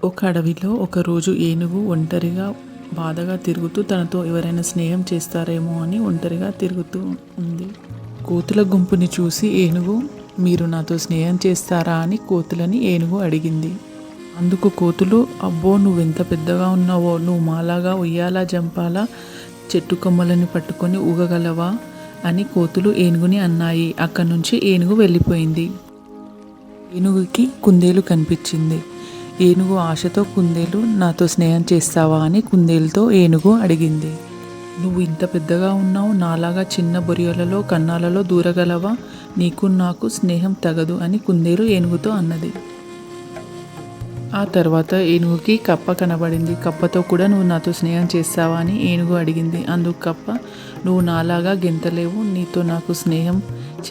ఒక అడవిలో ఒకరోజు ఏనుగు ఒంటరిగా బాధగా తిరుగుతూ తనతో ఎవరైనా స్నేహం చేస్తారేమో అని ఒంటరిగా తిరుగుతూ ఉంది. కోతుల గుంపుని చూసి ఏనుగు, మీరు నాతో స్నేహం చేస్తారా అని కోతులని ఏనుగు అడిగింది. అందుకు కోతులు, అబ్బో నువ్వెంత పెద్దగా ఉన్నావో, నువ్వు మాలాగా ఉయ్యాలా జంపాలా చెట్టు కొమ్మలని పట్టుకొని ఊగగలవా అని కోతులు ఏనుగుని అన్నాయి. అక్కడి నుంచి ఏనుగు వెళ్ళిపోయింది. ఏనుగుకి కుందేలు కనిపించింది. ఏనుగు ఆశతో కుందేలు, నాతో స్నేహం చేస్తావా అని కుందేలుతో ఏనుగు అడిగింది. నువ్వు ఇంత పెద్దగా ఉన్నావు, నాలాగా చిన్న బొరియలలో కన్నాలలో దూరగలవా? నీకు నాకు స్నేహం తగదు అని కుందేలు ఏనుగుతో అన్నది. ఆ తర్వాత ఏనుగుకి కప్ప కనబడింది. కప్పతో కూడా నువ్వు నాతో స్నేహం చేస్తావా అని ఏనుగు అడిగింది. అందుకు కప్ప, నువ్వు నాలాగా గెంతలేవు, నీతో నాకు స్నేహం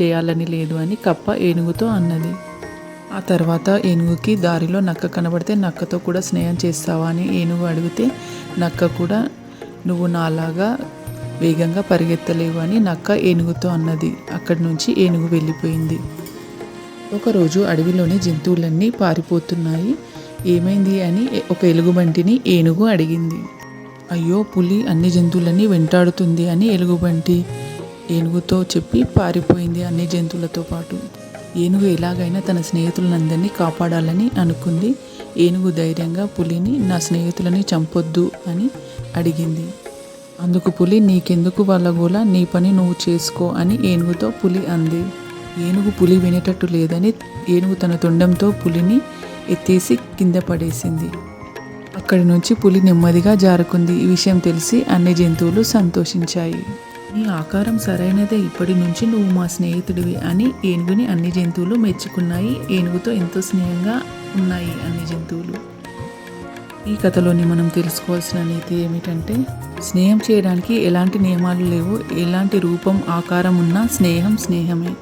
చేయాలని లేదు అని కప్ప ఏనుగుతో అన్నది. ఆ తర్వాత ఏనుగుకి దారిలో నక్క కనబడితే నక్కతో కూడా స్నేహం చేస్తావా అని ఏనుగు అడిగితే నక్క కూడా, నువ్వు నాలాగా వేగంగా పరిగెత్తలేవు అని నక్క ఏనుగుతో అన్నది. అక్కడి నుంచి ఏనుగు వెళ్ళిపోయింది. ఒకరోజు అడవిలోని జంతువులన్నీ పారిపోతున్నాయి. ఏమైంది అని ఒక ఎలుగుబంటిని ఏనుగు అడిగింది. అయ్యో, పులి అన్ని జంతువులన్నీ వెంటాడుతుంది అని ఎలుగుబంటి ఏనుగుతో చెప్పి పారిపోయింది అన్ని జంతువులతో పాటు. ఏనుగు ఎలాగైనా తన స్నేహితులందరినీ కాపాడాలని అనుకుంది. ఏనుగు ధైర్యంగా పులిని, నా స్నేహితులని చంపొద్దు అని అడిగింది. అందుకు పులి, నీకెందుకు వాళ్ళ గోల, నీ పని నువ్వు చేసుకో అని ఏనుగుతో పులి అంది. ఏనుగు పులి వినేటట్టు లేదని ఏనుగు తన తొండంతో పులిని ఎత్తేసి కింద పడేసింది. అక్కడి నుంచి పులి నెమ్మదిగా జారుకుంది. ఈ విషయం తెలిసి అన్ని జంతువులు సంతోషించాయి. నీ ఆకారం సరైనదే, ఇప్పటి నుంచి నువ్వు మా స్నేహితుడివి అని ఏనుగుని అన్ని జంతువులు మెచ్చుకున్నాయి. ఏనుగుతో ఎంతో స్నేహంగా ఉన్నాయి అన్ని జంతువులు. ఈ కథలోని మనం తెలుసుకోవాల్సిన నీతి ఏమిటంటే, స్నేహం చేయడానికి ఎలాంటి నియమాలు లేవు. ఎలాంటి రూపం ఆకారం ఉన్నా స్నేహం స్నేహమే.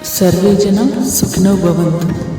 సర్వే జనం సుఖినో భవంతు.